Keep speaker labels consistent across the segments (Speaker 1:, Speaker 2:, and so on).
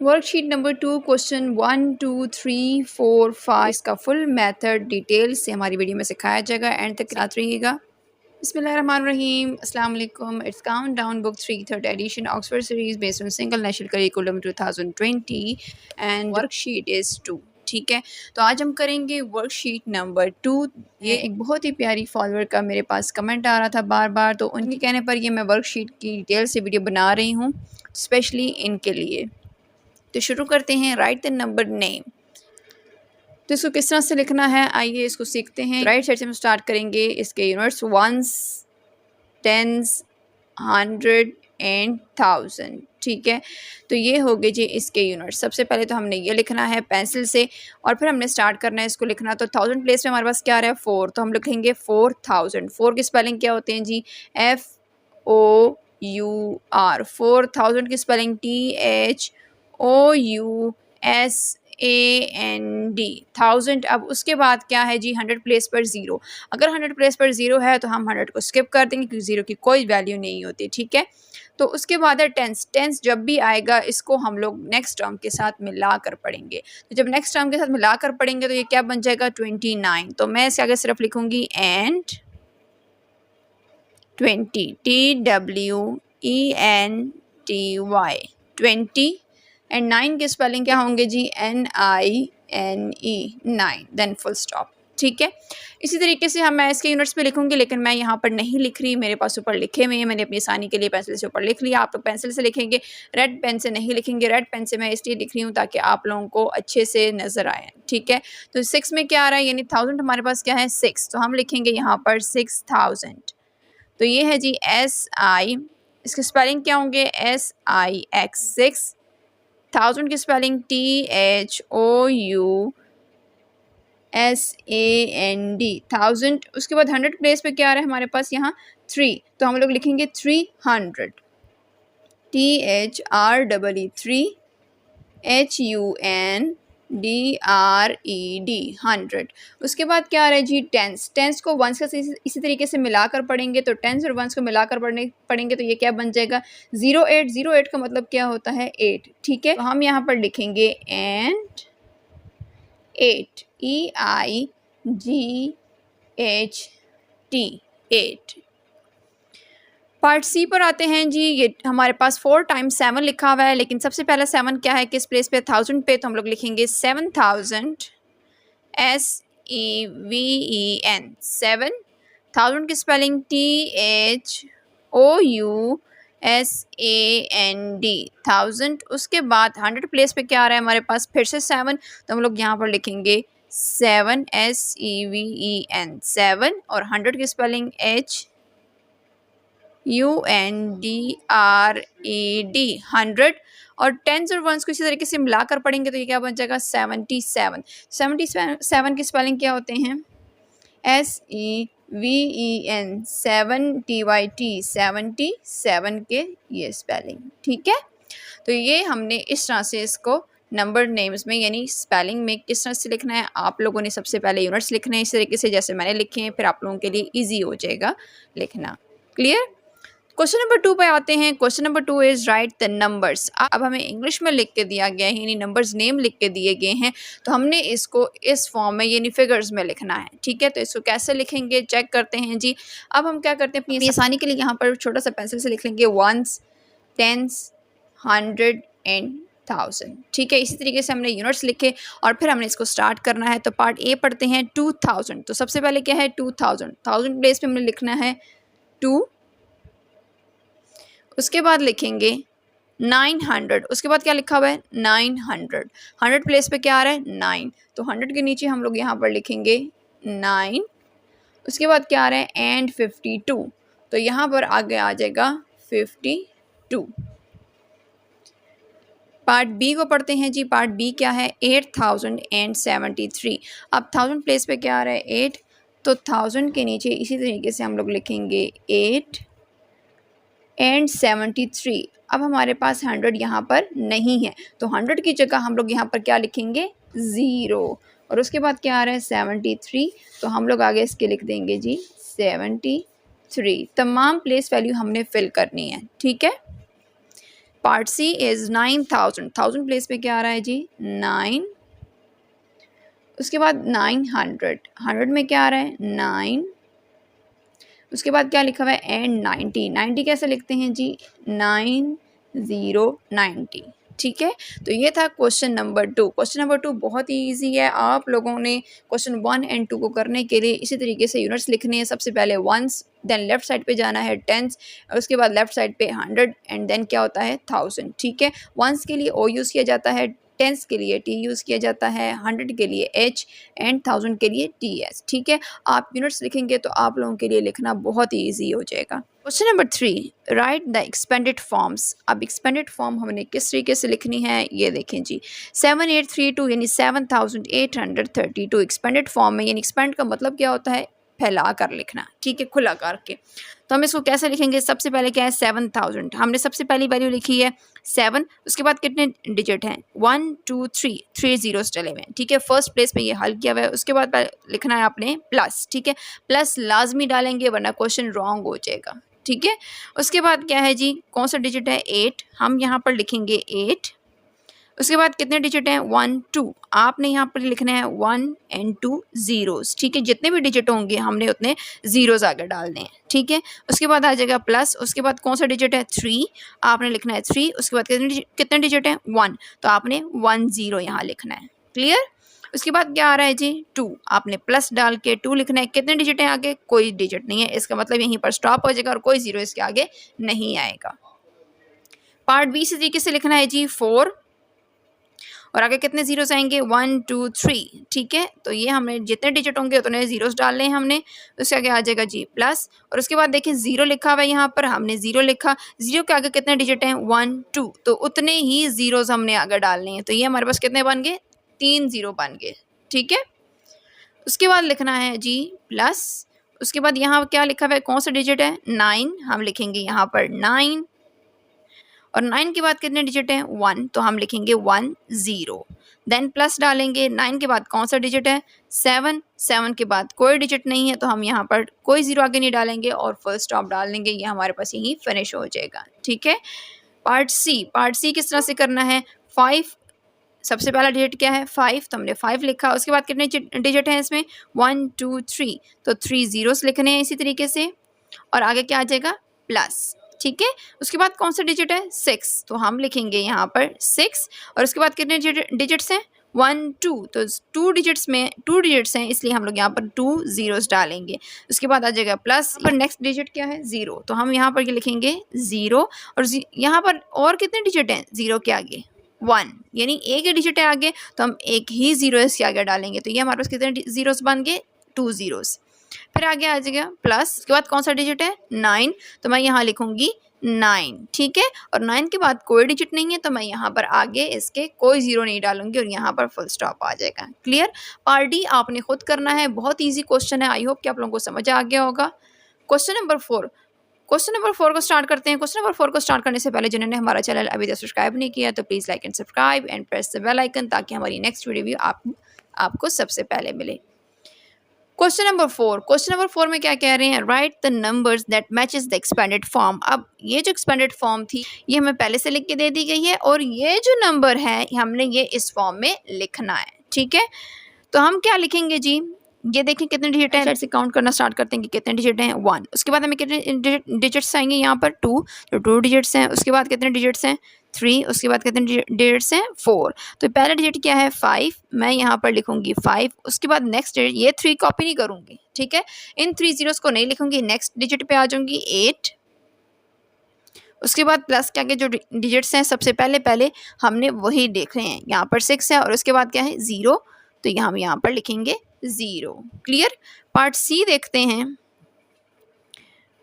Speaker 1: Worksheet number 2 question 1 2 3 4 5 इसका full method detail से हमारी वीडियो में सिखाया जाएगा। एंड तक साथ रहिएगा। बिस्मिल्लाहिर्रहमानिर्रहीम, अस्सलाम वालेकुम। It's countdown book 3 third edition Oxford series based on single national curriculum 2020 and worksheet is 2। ठीक है, तो आज हम करेंगे वर्कशीट नंबर 2। ये एक बहुत ही प्यारी फॉलोअर का मेरे पास कमेंट आ रहा था बार बार, तो उनके कहने पर ये मैं वर्कशीट की डिटेल से वीडियो बना रही हूँ स्पेशली इनके लिए। तो शुरू करते हैं। Right the number name. तो इसको किस तरह से लिखना है, आइए इसको सीखते हैं। राइट साइड से हम स्टार्ट करेंगे। इसके units ones, tens, hundred and thousand. ठीक है, तो ये हो गए जी इसके यूनिट्स। सबसे पहले तो हमने ये लिखना है पेंसिल से और फिर हमने स्टार्ट करना है इसको लिखना। तो 1000 प्लेस में हमारे पास क्या आ रहा है 4, तो हम लिखेंगे 4000। 4 की स्पेलिंग क्या होते हैं जी, FOUR। 4000 की स्पेलिंग THOUSAND। 1000। अब उसके बाद क्या है जी 100 प्लेस पर 0। अगर 100 प्लेस पर 0 है तो हम 100 को स्किप कर देंगे क्योंकि 0 की कोई वैल्यू नहीं होती। ठीक है, तो उसके बाद है टेंस। टेंस जब भी आएगा इसको हम लोग नेक्स्ट टर्म के साथ मिला कर पढ़ेंगे। तो जब नेक्स्ट टर्म के साथ मिला कर पढ़ेंगे तो ये क्या बन जाएगा 29। तो मैं इसके आगे सिर्फ लिखूंगी एंड 20, TWENTY 20। एंड 9 के स्पेलिंग क्या होंगे जी NINE 9, देन फुल स्टॉप। ठीक है, इसी तरीके से मैं इसके यूनिट्स पे लिखूंगी, लेकिन मैं यहाँ पर नहीं लिख रही, मेरे पास ऊपर लिखे हुए हैं। मैंने अपनी आसानी के लिए पेंसिल से ऊपर लिख लिया। आप लोग पेंसिल से लिखेंगे, रेड पेन से नहीं लिखेंगे। रेड पेन से मैं इसलिए लिख रही हूँ ताकि आप लोगों को अच्छे से नजर आए। ठीक है, तो 6 में क्या आ रहा है, यानी 1000 हमारे पास क्या है 6, तो हम लिखेंगे यहाँ पर 6000। तो ये है जी SI। इसके स्पेलिंग क्या होंगे SIX 6। 1000 की स्पेलिंग THOUSAND 1000। उसके बाद 100 प्लेस पे क्या आ रहा है हमारे पास यहाँ 3, तो हम लोग लिखेंगे 300। THREE 100। उसके बाद क्या आ रहा है जी टेंस। टेंस को वंस का इसी तरीके से मिलाकर पढ़ेंगे। तो टेंस और वंस को मिलाकर पढ़ेंगे तो ये क्या बन जाएगा 08। 08 का मतलब क्या होता है 8। ठीक है, तो हम यहाँ पर लिखेंगे एंड 8 EIGHT 8। पार्ट सी पर आते हैं जी। ये हमारे पास 4 टाइम्स 7 लिखा हुआ है, लेकिन सबसे पहला 7 क्या है किस प्लेस पे 1000 पे, तो हम लोग लिखेंगे 7000 SEVEN 7। 1000 की स्पेलिंग THOUSAND 1000। उसके बाद 100 प्लेस पे क्या आ रहा है हमारे पास फिर से 7, तो हम लोग यहाँ पर लिखेंगे 7 SEVEN 7। और 100 की स्पेलिंग HUNDRED 100। और टेंस और वंस को इसी तरीके से मिलाकर पढ़ेंगे तो ये क्या बन जाएगा 77। 77 की स्पेलिंग क्या होते हैं SEVEN 7TYT 77 के ये स्पेलिंग। ठीक है, तो ये हमने इस तरह से इसको नंबर नेम्स में यानी स्पेलिंग में किस तरह से लिखना है। आप लोगों ने सबसे पहले यूनिट्स लिखने हैं इस तरीके से जैसे मैंने लिखे हैं, फिर आप लोगों के लिए ईजी हो जाएगा लिखना। क्लियर। क्वेश्चन नंबर 2 पे आते हैं। Question number 2 is right the numbers. अब हमें इंग्लिश में लिख के दिया गया है, यानी नंबर्स नेम लिख के दिए गए हैं, तो हमने इसको इस फॉर्म में यानी फिगर्स में लिखना है। ठीक है, तो इसको कैसे लिखेंगे चेक करते हैं जी। अब हम क्या करते हैं अपनी आसानी के लिए यहाँ पर छोटा सा पेंसिल से लिख लेंगे वंस, टेंस, 100 एंड 1000। ठीक है, इसी तरीके से हमने यूनिट्स लिखे और फिर हमने इसको स्टार्ट करना है। तो पार्ट ए पढ़ते हैं 2000। तो सबसे पहले क्या है 2000। 1000 प्लेस पे हमने लिखना है 2। उसके बाद लिखेंगे 900। उसके बाद क्या लिखा हुआ है 900। 100 प्लेस पे क्या आ रहा है 9, तो 100 के नीचे हम लोग यहाँ पर लिखेंगे 9। उसके बाद क्या आ रहा है एंड 52, तो यहाँ पर आगे आ जाएगा 52। पार्ट बी को पढ़ते हैं जी। पार्ट बी क्या है 8073। अब 1000 प्लेस पे क्या आ रहा है 8, तो 1000 के नीचे इसी तरीके से हम लोग लिखेंगे 8 एंड 73। अब हमारे पास 100 यहाँ पर नहीं है, तो 100 की जगह हम लोग यहाँ पर क्या लिखेंगे 0। और उसके बाद क्या आ रहा है 73, तो हम लोग आगे इसके लिख देंगे जी 73। तमाम प्लेस वैल्यू हमने फिल करनी है। ठीक है, पार्ट सी इज़ 9000, 1000 प्लेस पे क्या आ रहा है जी 9, उसके बाद 900, 100 में क्या आ रहा है 9, उसके बाद क्या लिखा हुआ है एंड 90, 90 कैसे लिखते हैं जी 9090, ठीक है। तो ये था क्वेश्चन नंबर 2। क्वेश्चन नंबर 2 बहुत ही ईजी है। आप लोगों ने क्वेश्चन 1 एंड 2 को करने के लिए इसी तरीके से यूनिट्स लिखने हैं। सबसे पहले वंस, देन लेफ्ट साइड पे जाना है टेंस, और उसके बाद लेफ्ट साइड पे 100 एंड देन क्या होता है 1000, ठीक है। वंस के लिए ओ यूज़ किया जाता है, टेंस के लिए टी यूज़ किया जाता है, 100 के लिए एच एंड 1000 के लिए टी एस, ठीक है। आप यूनिट्स लिखेंगे तो आप लोगों के लिए लिखना बहुत ही ईजी हो जाएगा। Question number 3, right the expanded forms. अब एक्सपेंडेड फॉर्म हमने किस तरीके से लिखनी है ये देखें जी। 7832 यानी 7832 एक्सपेंडेड फॉर्म में, यानी एक्सपेंड का मतलब क्या होता है फैला कर लिखना, ठीक है, खुला करके। तो हम इसको कैसे लिखेंगे, सबसे पहले क्या है 7000, हमने सबसे पहली वैल्यू लिखी है 7, उसके बाद कितने डिजिट हैं 1 2 3, 3 जीरोस चले हुए हैं, ठीक है। फर्स्ट प्लेस पे ये हल किया हुआ है। उसके बाद लिखना है आपने प्लस, ठीक है, प्लस लाजमी डालेंगे वरना क्वेश्चन रॉन्ग हो जाएगा, ठीक है। उसके बाद क्या है जी, कौन सा डिजिट है 8, हम यहाँ पर लिखेंगे 8। उसके बाद कितने डिजिट हैं 1 2, आपने यहाँ पर लिखना है 1 एंड 2 जीरोस, ठीक है। जितने भी डिजिट होंगे हमने उतने जीरोस आगे डालने हैं, ठीक है। उसके बाद आ जाएगा प्लस, उसके बाद कौन सा डिजिट है 3, आपने लिखना है 3। उसके बाद कितने डिजिट हैं 1, तो आपने 1 0 यहाँ लिखना है, क्लियर। उसके बाद क्या आ रहा है जी 2, आपने प्लस डाल के 2 लिखना है। कितने डिजिट हैं आगे, कोई डिजिट नहीं है, इसका मतलब यहीं पर स्टॉप हो जाएगा और कोई जीरो इसके आगे नहीं आएगा। पार्ट बी इसी तरीके से लिखना है जी 4, और आगे कितने जीरोस आएंगे 1 2 3, ठीक है। तो ये हमने जितने डिजिट होंगे उतने जीरोस डालने हैं हमने। उसके आगे आ जाएगा जी प्लस, और उसके बाद देखिए जीरो लिखा हुआ है यहाँ पर, हमने जीरो लिखा, जीरो के आगे कितने डिजिट हैं 1 2, तो उतने ही जीरोस हमने आगे डालने हैं। तो ये हमारे पास कितने बन गए 3 जीरो बन गए, ठीक है। उसके बाद लिखना है जी प्लस, उसके बाद यहाँ क्या लिखा हुआ है कौन सा डिजिट है 9, हम लिखेंगे यहाँ पर 9, और 9 के बाद कितने डिजिट हैं 1, तो हम लिखेंगे 1 0, देन प्लस डालेंगे। 9 के बाद कौन सा डिजिट है 7, 7 के बाद कोई डिजिट नहीं है तो हम यहाँ पर कोई जीरो आगे नहीं डालेंगे और फुल स्टॉप डाल देंगे, ये हमारे पास यही फिनिश हो जाएगा, ठीक है। पार्ट सी, पार्ट सी किस तरह से करना है 5, सबसे पहला डिजिट क्या है 5, तो हमने 5 लिखा। उसके बाद कितने डिजिट हैं इसमें 1 2 3, तो 3 जीरोस लिखने हैं इसी तरीके से, और आगे क्या आ जाएगा प्लस, ठीक है। उसके बाद कौन सा डिजिट है 6, तो हम लिखेंगे यहाँ पर 6, और उसके बाद कितने डिजिट्स हैं 1 2, तो 2 डिजिट्स में 2 डिजिट्स हैं इसलिए हम लोग यहाँ पर 2 जीरोस डालेंगे। उसके बाद आ जाएगा प्लस, पर नेक्स्ट डिजिट क्या है 0, तो हम यहाँ पर ये लिखेंगे 0, और यहाँ पर और कितने डिजिट हैं 0 के आगे 1, यानी एक ही डिजिट है आगे तो हम एक ही जीरो इसके आगे डालेंगे। तो ये हमारे पास कितने जीरोस बन गए 2 जीरोस। फिर आगे आ जाएगा प्लस, उसके बाद कौन सा डिजिट है 9, तो मैं यहाँ लिखूंगी 9, ठीक है। और 9 के बाद कोई डिजिट नहीं है तो मैं यहाँ पर आगे इसके कोई जीरो नहीं डालूंगी और यहाँ पर फुल स्टॉप आ जाएगा, क्लियर। पार्ट डी आपने खुद करना है, बहुत ईजी क्वेश्चन है, आई होप कि आप लोगों को समझ आ गया होगा। क्वेश्चन नंबर 4, क्वेश्चन नंबर 4 को स्टार्ट करते हैं। क्वेश्चन नंबर 4 को स्टार्ट करने से पहले जिन्होंने हमारा चैनल अभी तक सब्सक्राइब नहीं किया तो please like and subscribe and press the bell icon, ताकि हमारी नेक्स्ट वीडियो आपको सबसे पहले मिले। क्वेश्चन नंबर 4, क्वेश्चन नंबर 4 में क्या कह रहे हैं, right the numbers that matches the expanded form. अब ये जो एक्सपेंडेड फॉर्म थी ये हमें पहले से लिख के दे दी गई है, और ये जो नंबर है हमने ये इस फॉर्म में लिखना है, ठीक है। तो हम क्या लिखेंगे जी, ये देखें कितने डिजिट हैं, से काउंट करना स्टार्ट करते हैं कि कितने डिजिट हैं 1। उसके बाद हमें कितने डिजिट्स आएंगे यहाँ पर 2, तो 2 डिजिट्स हैं। उसके बाद कितने डिजिट्स हैं 3, उसके बाद कितने डिजिट्स हैं 4, तो पहला डिजिट क्या है 5, मैं यहाँ पर लिखूंगी 5। उसके बाद नेक्स्ट डिजिट, ये 3 कॉपी नहीं करूँगी, ठीक है, इन 3 जीरोस को नहीं लिखूंगी, नेक्स्ट डिजिट पे आ जाऊंगी 8। उसके बाद प्लस के आगे जो डिजिट्स हैं सबसे पहले हमने वही देख रहे हैं, यहाँ पर 6 है और उसके बाद क्या है 0, तो हम यहाँ पर लिखेंगे 0, क्लियर। पार्ट सी देखते हैं,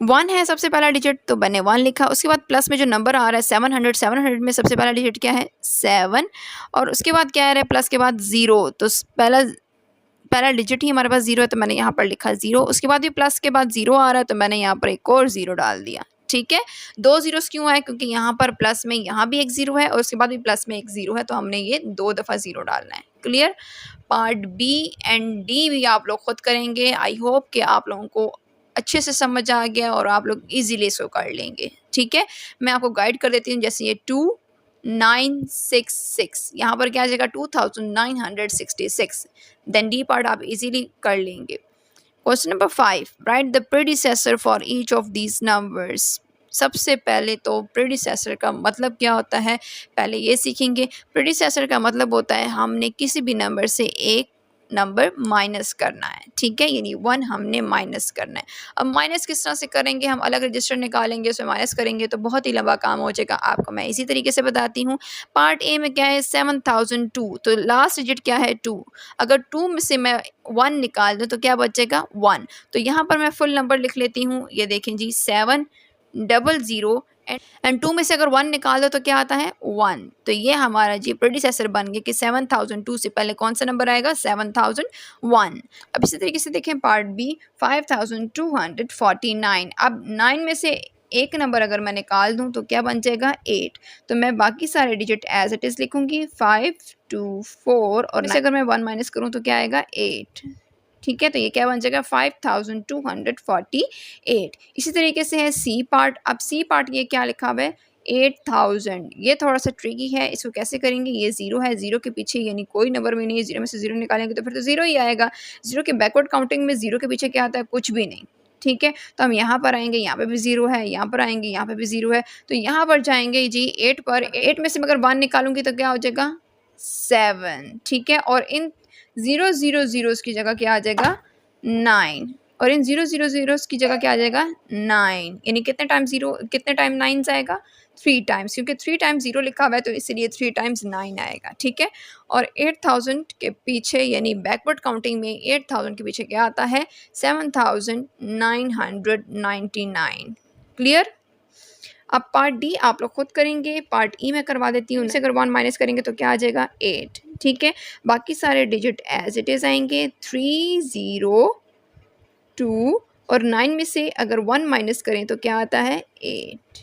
Speaker 1: 1 है सबसे पहला डिजिट तो मैंने 1 लिखा। उसके बाद प्लस में जो नंबर आ रहा है 700, 700 में सबसे पहला डिजिट क्या है 7, और उसके बाद क्या आ रहा है प्लस के बाद 0, तो पहला डिजिट ही हमारे पास 0 है तो मैंने यहाँ पर लिखा 0। उसके बाद भी प्लस के बाद 0 आ रहा है तो मैंने यहाँ पर एक और 0 डाल दिया, ठीक है। 2 जीरोस क्यों आए, क्योंकि यहाँ पर प्लस में यहाँ भी एक 0 है और उसके बाद भी प्लस में एक 0 है, तो हमने ये 2 दफ़ा 0 डालना है, clear. Part B and D भी आप लोग खुद करेंगे, आई होप कि आप लोगों को अच्छे से समझ आ गया और आप लोग इजीली इसको कर लेंगे। ठीक है, मैं आपको गाइड कर देती हूँ। जैसे ये 2966, यहाँ पर क्या आ जाएगा 2966। देन डी पार्ट आप इजीली कर लेंगे। Question number 5, right the predecessor for each of these numbers. सबसे पहले तो प्रेडिसेसर का मतलब क्या होता है, पहले ये सीखेंगे। प्रेडिसेसर का मतलब होता है हमने किसी भी नंबर से एक नंबर माइनस करना है। ठीक है, यानी 1 हमने माइनस करना है। अब माइनस किस तरह से करेंगे, हम अलग रजिस्टर निकालेंगे, उसमें माइनस करेंगे तो बहुत ही लंबा काम हो जाएगा। आपको मैं इसी तरीके से बताती हूँ। पार्ट ए में क्या है 7002, तो लास्ट डिजिट क्या है 2। अगर 2 में से मैं 1 निकाल दूँ तो क्या बचेगा 1। तो यहाँ पर मैं फुल नंबर लिख लेती हूँ। ये देखें जी 700 एंड 2 में से अगर 1 निकाल दो तो क्या आता है 1। तो ये हमारा जी प्रेडिसेसर बन गया कि 7002 से पहले कौन सा नंबर आएगा 7001। अब इसी तरीके से देखें पार्ट बी 5249। अब 9 में से एक नंबर अगर मैं निकाल दूं तो क्या बन जाएगा 8। तो मैं बाकी सारे डिजिट एज इट इज़ लिखूंगी 5 2 4 और इसे अगर मैं 1 माइनस करूं तो क्या आएगा 8। ठीक है, तो ये क्या बन जाएगा 5248। इसी तरीके से है सी पार्ट। अब सी पार्ट ये क्या लिखा हुआ है 8000। ये थोड़ा सा ट्रिकी है, इसको कैसे करेंगे, ये ज़ीरो है, ज़ीरो के पीछे यानी कोई नंबर भी नहीं है, ज़ीरो में से ज़ीरो निकालेंगे तो फिर तो ज़ीरो ही आएगा। ज़ीरो के बैकवर्ड काउंटिंग में ज़ीरो के पीछे क्या आता है कुछ भी नहीं। ठीक है, तो हम यहाँ पर आएंगे, यहाँ पे भी ज़ीरो है, यहाँ पर आएंगे, यहाँ पे भी ज़ीरो है, तो यहाँ पर जाएंगे जी 8 पर। 8 में से अगर 1 निकालूंगी तो क्या हो जाएगा 7। ठीक है, और इन 0 0 0 की जगह क्या आ जाएगा 9, और इन 0 0 0 की जगह क्या आ जाएगा 9। यानी कितने टाइम 0, कितने टाइम 9 आएगा 3 टाइम्स, क्योंकि 3 टाइम्स 0 लिखा हुआ है तो इसलिए 3 टाइम्स 9 आएगा। ठीक है, और 8000 के पीछे यानी बैकवर्ड काउंटिंग में 8000 के पीछे क्या आता है 7999। क्लियर। अब पार्ट डी आप लोग खुद करेंगे, पार्ट ई में करवा देती हूँ। इसे अगर 1 माइनस करेंगे तो क्या आ जाएगा 8। ठीक है, बाकी सारे डिजिट एज इट इज़ आएंगे 3 0 2 और 9 में से अगर 1 माइनस करें तो क्या आता है 8।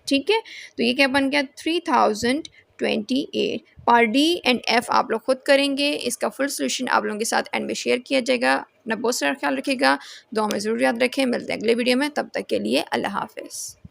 Speaker 1: ठीक है, तो ये क्या बन गया 3028। पार्ट डी एंड एफ आप लोग खुद करेंगे। इसका फुल सोल्यूशन आप लोगों के साथ एंड में शेयर किया जाएगा। अपना बहुत सारा ख्याल रखिएगा, दुआ में ज़रूर याद रखें। मिलते हैं अगले वीडियो में, तब तक के लिए अल्लाह हाफिज़।